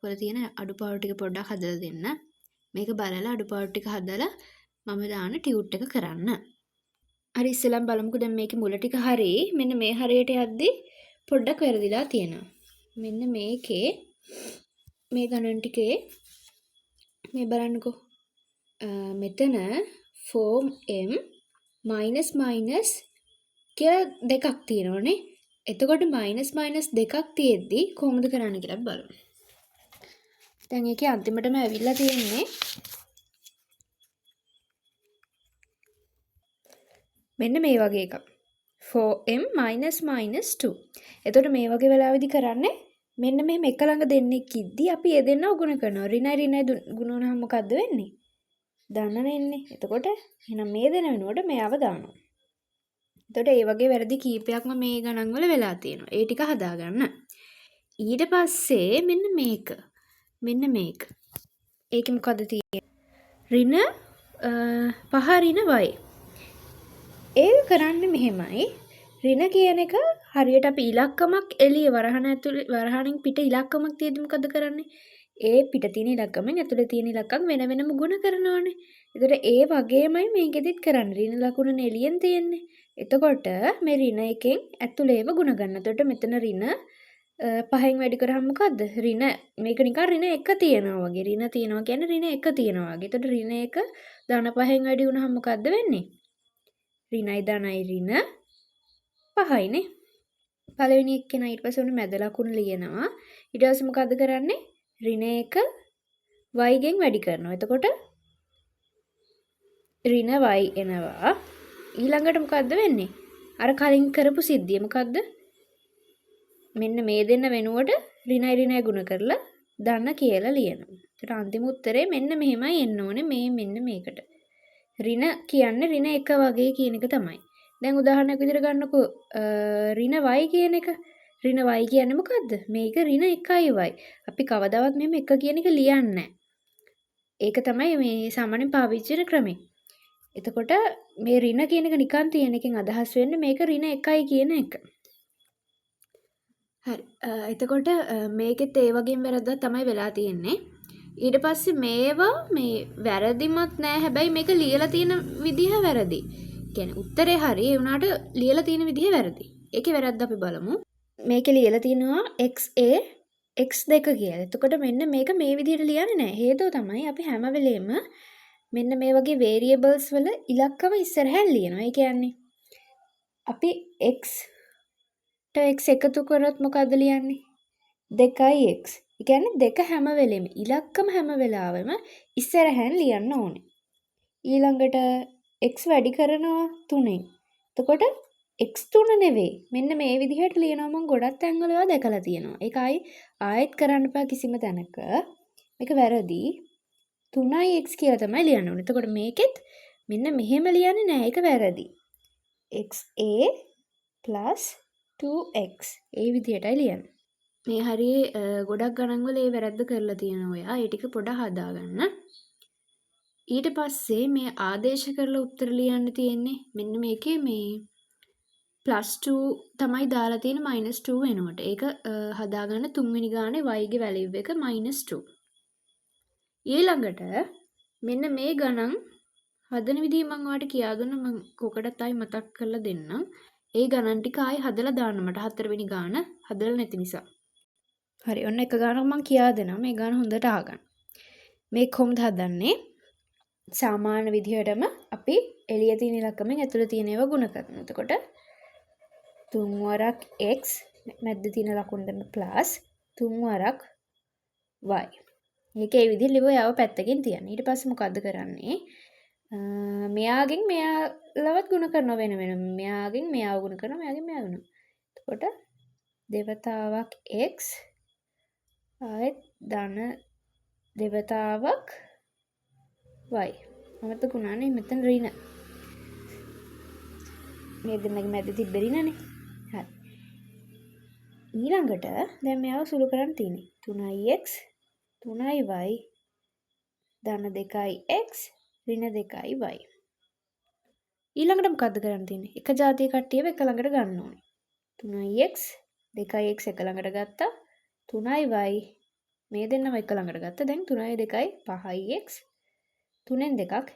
ඔය තියෙන අඩුපාඩු ටික පොඩ්ඩක් හදලා දෙන්න. මේක බලලා අඩුපාඩු ටික හදලා මම දාන ටියුට් එක කරන්න. හරි ඉස්සෙල්ලාම බලමුකෝ දැන් මේකේ මුල ටික හරි. මෙන්න මේ හරියට යද්දි පොඩ්ඩක් වැරදිලා තියෙනවා. මෙන්න මේකේ මේ ගණන් ටිකේ මේ බලන්නකෝ. මෙතන ෆෝම් m මයිනස් මයිනස් කියලා දෙකක් තියෙනවනේ. එතකොට මයිනස් මයිනස් දෙකක් තියෙද්දි කොහොමද කරන්න කියලා බලමු. දැන් ඒකේ අන්තිමටම ඇවිල්ලා තියෙන්නේ මෙන්න මේ වගේ එකක්. 4m minus minus 2. එතකොට මේ වගේ වෙලාවෙදි කරන්නේ මෙන්න මෙහෙම එක ළඟ දෙන්නෙක් ඉද්දි අපි ඒ දෙන්නව ගුණ කරනවා. ඍණයි ඍණයි ගුණ වුණාම මොකද්ද වෙන්නේ? දන්නනේ එන්නේ. එතකොට එහෙනම් මේ දෙන වෙනුවට මෙයාව දානවා. එතකොට ඒ වගේ වැරදි කීපයක්ම මේ ගණන් වල වෙලා තියෙනවා. ඒ ටික හදාගන්න. ඊට පස්සේ මෙන්න මේක. මෙන්න මේක. ඒකේ මොකද්ද තියෙන්නේ? ඍණ 5 ඍණ y. ඒක කරන්නේ මෙහෙමයි. ඍණ කියන එක හරියට අපි ඉලක්කමක් එළිය වරහන ඇතුලේ වරහනින් පිට ඉලක්කමක් තියෙද්දි මොකද කරන්නේ? ඒ පිට තියෙන ඉලක්කමෙන් ඇතුලේ තියෙන ඉලක්කම් වෙන වෙනම ගුණ කරනවානේ. ඒතර ඒ වගේමයි මේකෙදිත් කරන්නේ. ඍණ ලකුණ එළියෙන් තියෙන්නේ. එතකොට මේ ඍණ එකෙන් ඇතුලේව ගුණ ගන්න. එතකොට මෙතන ඍණ 5න් වැඩි කරාම මොකද්ද? ඍණ මේක නිකන් ඍණ 1 තියනවා වගේ. ඍණ තියනවා කියන්නේ ඍණ 1 තියනවා වගේ. එතකොට ඍණ 1 ධන 5න් වැඩි වුණාම මොකද්ද වෙන්නේ? ඍණයි ධනයි ඍණ 5යිනේ. පළවෙනි එක්කෙනා ඊට පස්සේ උන මැද ලකුණ ලියනවා. ඊට පස්සේ මොකද්ද කරන්නේ? ඍණ 1 y ගෙන් වැඩි කරනවා. එතකොට ඍණ y එනවා. ඊළඟට මොකද්ද වෙන්නේ? අර කලින් කරපු සිද්ධිය මොකද්ද? මෙන්න මේ දෙන්න වෙනුවට ඍණයි ඍණයි ගුණ කරලා ධන කියලා ලියනවා. ඒකට අන්තිම උත්තරේ මෙන්න මෙහෙමයි එන්න ඕනේ මේ මෙන්න මේකට. ඍණ කියන්නේ ඍණ 1 වගේ කියන එක තමයි. දැන් උදාහරණයක් විදිහට ගන්නකෝ ඍණ y කියන එක. ඍණ y කියන්නේ මොකද්ද? මේක ඍණ 1y. අපි කවදාවත් මෙහෙම 1 කියන එක ලියන්නේ නැහැ. ඒක තමයි මේ සාමාන්‍යයෙන් පාවිච්චි කරන ක්‍රමය. එතකොට මේ ඍණ කියන එක නිකන් තියෙන එකෙන් අදහස් වෙන්නේ මේක ඍණ 1යි කියන එක. හරි. එතකොට මේකෙත් ඒ වගේම වැරද්දක් තමයි වෙලා තියෙන්නේ. ඊට පස්සේ මේවා මේ වැරදිමත් නෑ. හැබැයි මේක ලියලා තියෙන විදිහ වැරදි. කියන්නේ උත්තරේ හරි ඒ වුණාට ලියලා තියෙන විදිහ වැරදි. ඒකේ වැරද්ද අපි බලමු. මේකේ ලියලා තියෙනවා xa x2 කියලා. එතකොට මෙන්න මේක මේ විදිහට ලියන්නේ නෑ. හේතුව තමයි අපි හැම වෙලේම මෙන්න මේ වගේ variables වල ඉලක්කම ඉස්සරහින් ලියනවා. ඒ කියන්නේ අපි x x එකතු කරොත් මොකද්ද ලියන්නේ? 2x. ඒ කියන්නේ දෙක හැම වෙලෙම ඉලක්කම හැම වෙලාවෙම ඉස්සරහින් ලියන්න ඕනේ. ඊළඟට x වැඩි කරනවා 3ෙන්. එතකොට x3 නෙවෙයි. මෙන්න මේ විදිහට ලියනවා මම ගොඩක් තැන්වල ඒවා දැකලා තියෙනවා. ඒක ආයෙත් කරන්න එපා කිසිම තැනක. මේක වැරදි. 3x කියලා තමයි ලියන්න ඕනේ. එතකොට මේකෙත් මෙන්න මෙහෙම ලියන්නේ නෑ. ඒක වැරදි. xa 2x. ඒ විදිහටයි ලියන්නේ. මේ හරියේ ගොඩක් ගණන් වල ඒ වැරද්ද කරලා තියෙනවා ඔයා. ඒ ටික පොඩ හදාගන්න. ඊට පස්සේ මේ ආදේශ කරලා උත්තර ලියන්න තියෙන්නේ මෙන්න මේකේ මේ +2 තමයි දාලා තියෙන -2 වෙනකොට. ඒක හදාගන්න තුන්වෙනි ගානේ y ගේ වැලියු එක -2. ඊළඟට මෙන්න මේ ගණන් හදන විදිහ මම ඔයාලට කියා දුන්නා. මම කොකටත් ආයි මතක් කරලා දෙන්නම්. ඒ ගණන් ටික ආයි හදලා දාන්න මට හතරවෙනි ගාන හදලා නැති නිසා. හරි ඔන්න එක ගානක් මම කියා දෙනවා. මේ ගාන හොඳට අහගන්න. මේ කොහොමද හදන්නේ? සාමාන්‍ය විදිහටම අපි එළිය තියෙන ඉලක්කමෙන් ඇතුළේ තියෙන ඒවා ගුණ කරනවා. එතකොට 3 වරක් x මැද්ද තියෙන ලකුණ දෙන්න ප්ලස් 3 වරක් y. මේක ඒ විදිහට ලියුවා යව පැත්තකින් තියන්න. ඊට පස්සේ මොකද්ද කරන්නේ? මෙයාගෙන් මෙයාලවත් ගුණ කරනව වෙන වෙනම. මෙයාගෙන් මෙයාව ගුණ කරනවා. මෙයාගෙන් මෙයාව ගුණ. එතකොට දෙවතාවක් x ආයෙත් ධන දෙවතාවක් y. අමතක වුණානේ මෙතන ඍණ. මේ දෙන්නගේ මැද තිබ්බ ඍණනේ. හරි. ඊළඟට දැන් මෙයාව සුළු කරන්න තියෙන්නේ 3x 3y ධන 2x ඍණ 2y. ඊළඟට මොකද්ද කරන්න තියෙන්නේ? එක જાතිය කට්ටියව එක ළඟට ගන්න ඕනේ. 3x 2x එක ළඟට ගත්තා. 3y මේ දෙන්නම එක ළඟට ගත්තා. දැන් 3යි 2යි 5යි x 3න් 2ක්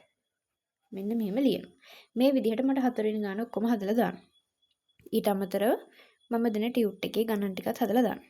මෙන්න මෙහෙම ලියනවා. මේ විදිහට මට 4 වෙනි ගාන ඔක්කොම හදලා දාන්න. ඊට අමතරව මම දෙන ටියුට් එකේ ගණන් ටිකත් හදලා දාන්න.